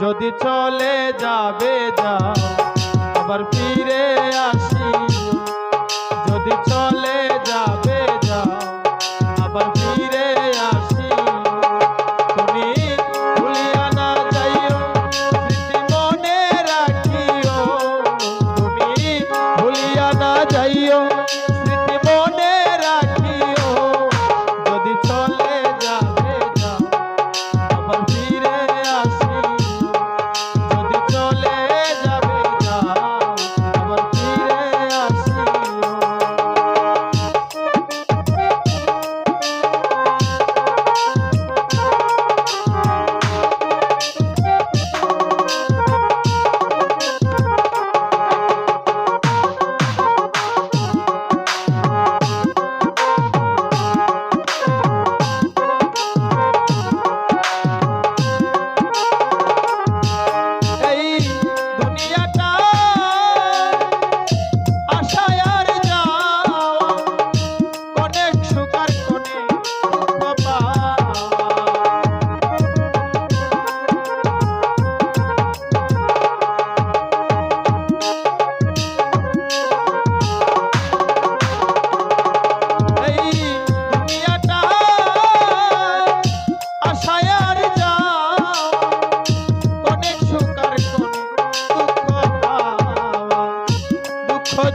যদি চলে যাবে যাও আবার ফিরে আসি, যদি চলে যাবে যাও আবার ফিরে আসি। তুমি ভুলিয়া না যাইও স্মৃতি মনে রাখিও, তুমি ভুলিয়া না যাইও স্মৃতি মনে রাখিও। যদি চলে যাবে যাও আবার ফিরে আসি, যদি চলে যাবে যাও আবার ফিরে আসি।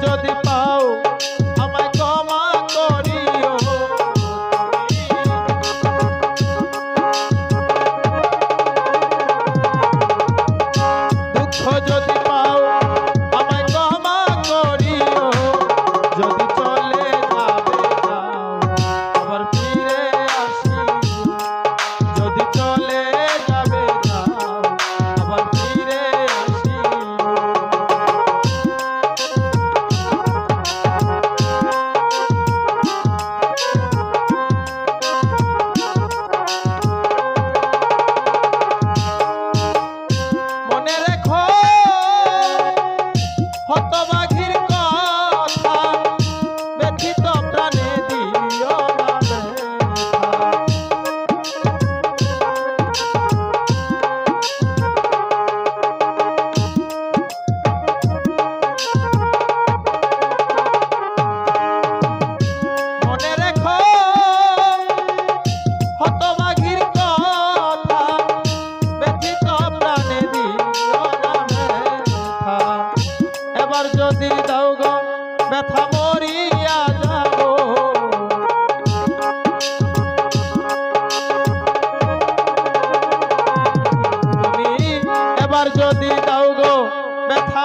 যদি পাও আমায় ক্ষমা করিও, দুঃখ যদি পাও আমায় ক্ষমা করিও। যদি চলে যাবে যাও আবার ফিরে আসি, যদি চলে যাবে যাও আবার ফিরে আসি। হতবাঘির কথা ব্যথিত প্রাণে দিও না ব্যথা, মনে রেখো হতবাঘির কথা ব্যথিত প্রাণে দিও না ব্যথা। এবার যদি দাও গো ব্যথা মরিয়া যাব, তুমি এবার যদি দাও গো ব্যথা